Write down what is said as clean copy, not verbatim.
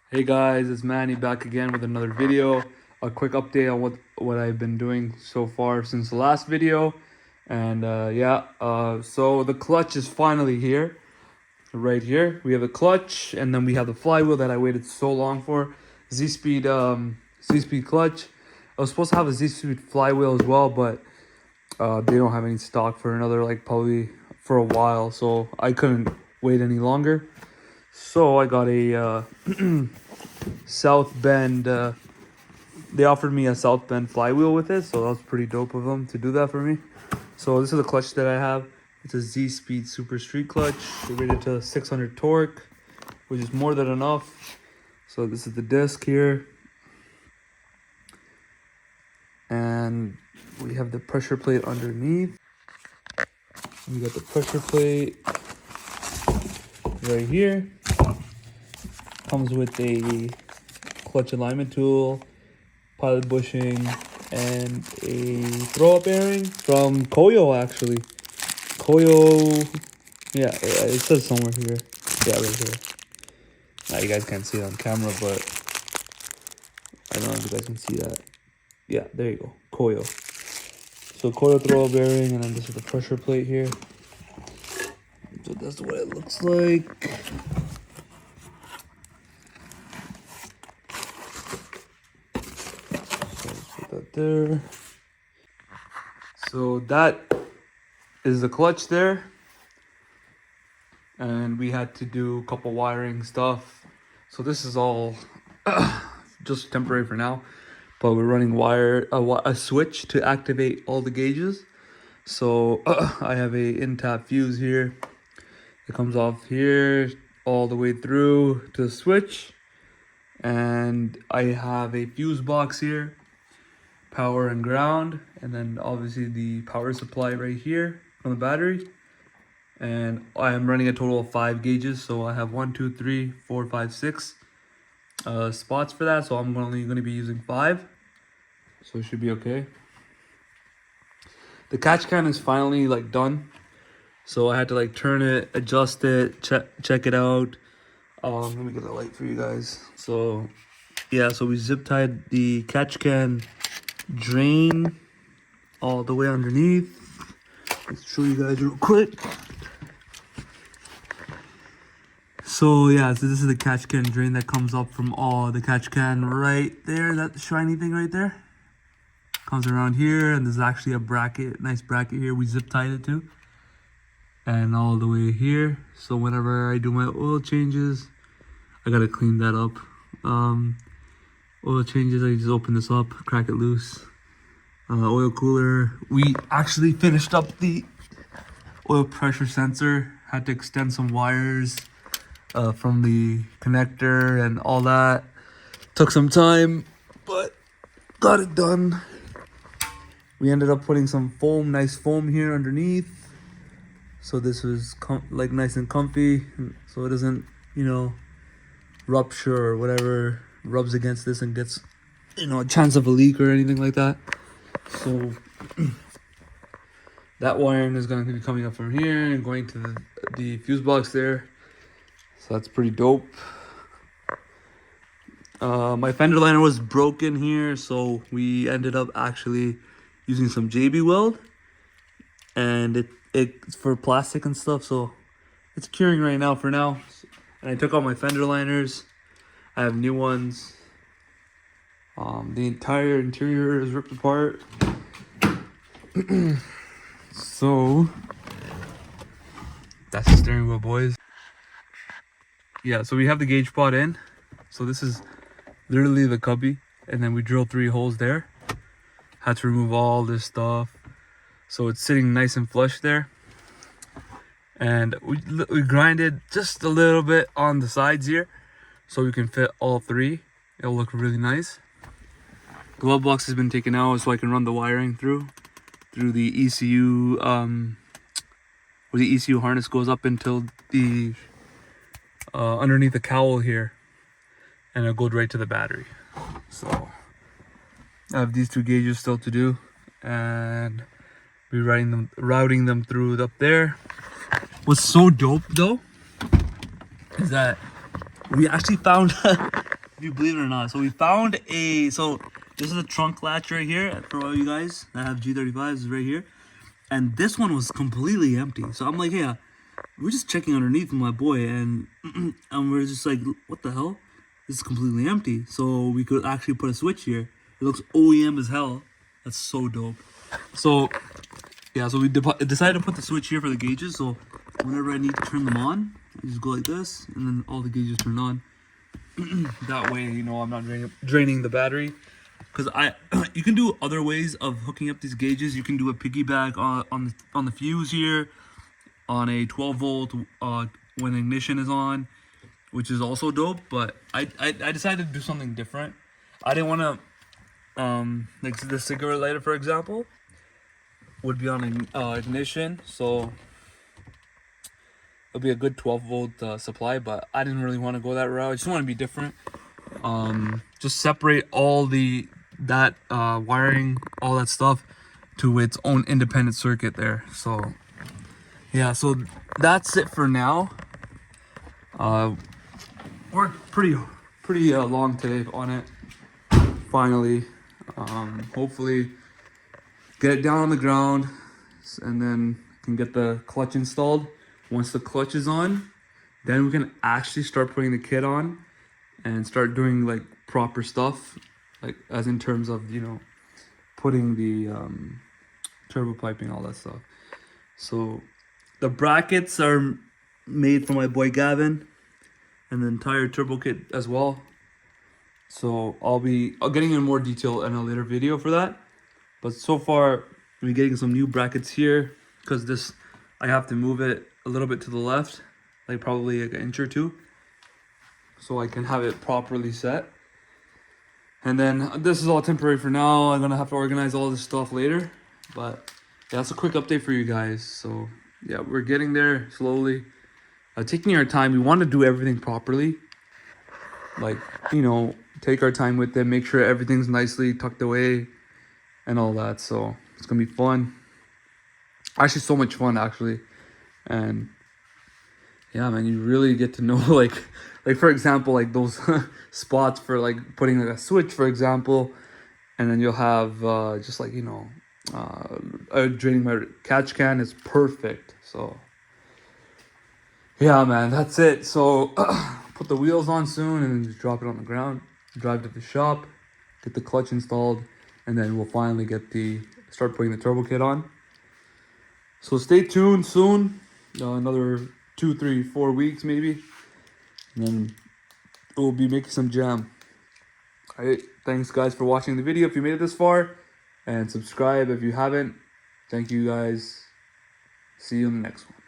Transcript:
Hey guys, it's Manny back again with another video. A quick update on what I've been doing so far since the last video. And so the clutch is finally here. Right here, we have the clutch, and then we have the flywheel that I waited so long for. Z-Speed clutch. I was supposed to have a Z-Speed flywheel as well, but they don't have any stock for another, like, probably for a while. So I couldn't wait any longer. So I got a South Bend. They offered me a South Bend flywheel with it, so that was pretty dope of them to do that for me. So this is the clutch that I have. It's a Z-Speed Super Street clutch, rated to 600 torque, which is more than enough. So this is the disc here, and we have the pressure plate underneath. We got the pressure plate right here. Comes with a clutch alignment tool, pilot bushing, and a throw-up bearing from Koyo, actually. Koyo, yeah, it says somewhere here. Yeah, right here. Now you guys can't see it on camera, but I don't know if you guys can see that. Yeah, there you go, Koyo. So Koyo throw-up bearing, and then this is the pressure plate here. So that's what it looks like. There. So that is the clutch there, and we had to do a couple wiring stuff. So this is all just temporary for now, but we're running a switch to activate all the gauges. So I have a in-tap fuse here. It comes off here all the way through to the switch, and I have a fuse box here, power and ground, and then obviously the power supply right here from the battery. And I am running a total of 5 gauges, so I have 1, 2, 3, 4, 5, 6 spots for that. So I'm only going to be using 5, so it should be okay. The catch can is finally like done, so I had to like turn it, adjust it, check it out. Let me get a light for you guys. So yeah, so we zip tied the catch can drain all the way underneath. Let's show you guys real quick. So yeah, so this is the catch can drain that comes up from all the catch can right there, that shiny thing right there. Comes around here, and there's actually a bracket, nice bracket here we zip tied it to. And all the way here. So whenever I do my oil changes, I gotta clean that up. Oil changes, I just open this up, crack it loose. Oil cooler. We actually finished up the oil pressure sensor. Had to extend some wires from the connector and all that. Took some time, but got it done. We ended up putting some foam, nice foam here underneath. So this was like nice and comfy, so it doesn't, rupture or whatever rubs against this and gets, a chance of a leak or anything like that. So that wiring is going to be coming up from here and going to the fuse box there. So that's pretty dope. My fender liner was broken here, so we ended up actually using some JB weld, and it's for plastic and stuff, so it's curing right now for now. And I took out my fender liners. I have new ones. The entire interior is ripped apart. So that's the steering wheel, boys. Yeah, so we have the gauge pod in. So this is literally the cubby, and then we drilled 3 holes there. Had to remove all this stuff, so it's sitting nice and flush there. And we grinded just a little bit on the sides here, so we can fit all 3. It'll look really nice. Glove box has been taken out so I can run the wiring through the ECU, where the ECU harness goes up until the underneath the cowl here, and it'll go right to the battery. So I have these 2 gauges still to do, and be routing them through up there. What's so dope though is that we actually found if you believe it or not. So we found so this is a trunk latch right here for all you guys that have G35s is right here. And this one was completely empty. So I'm like, yeah, we're just checking underneath with my boy, and and we're just like, what the hell? This is completely empty. So we could actually put a switch here. It looks OEM as hell. That's so dope. So yeah, so we decided to put the switch here for the gauges. So whenever I need to turn them on, I just go like this, and then all the gauges turn on. That way, you know, I'm not draining the battery. Because you can do other ways of hooking up these gauges. You can do a piggyback on the fuse here, on a 12 volt when the ignition is on, which is also dope. But I decided to do something different. I didn't want to like the cigarette lighter, for example, would be on ignition, so it'll be a good 12 volt supply. But I didn't really want to go that route. I just want to be different. Just separate all that wiring, all that stuff, to its own independent circuit there. So yeah, so that's it for now. Worked pretty long today on it. Finally, hopefully get it down on the ground, and then can get the clutch installed. Once the clutch is on, then we can actually start putting the kit on and start doing like proper stuff, like as in terms of, you know, putting the turbo piping, all that stuff. So the brackets are made for my boy Gavin, and the entire turbo kit as well. So I'll getting in more detail in a later video for that. But so far we're getting some new brackets here, because this, I have to move it a little bit to the left, like probably like an inch or two, so I can have it properly set. And then this is all temporary for now. I'm gonna have to organize all this stuff later. But yeah, that's a quick update for you guys. So yeah, we're getting there slowly, taking our time. We want to do everything properly, like, you know, take our time with it, make sure everything's nicely tucked away and all that. So it's gonna be fun, actually so much fun actually. And yeah, man, you really get to know like for example, like those spots for like putting like a switch, for example, and then you'll have just like, you know, draining my catch can is perfect. So yeah, man, that's it. So put the wheels on soon, and then just drop it on the ground, drive to the shop, get the clutch installed, and then we'll finally start putting the turbo kit on. So stay tuned soon, another 2, 3, 4 weeks maybe, and then we'll be making some jam. All right, thanks guys for watching the video if you made it this far, and subscribe if you haven't. Thank you guys. See you in the next one.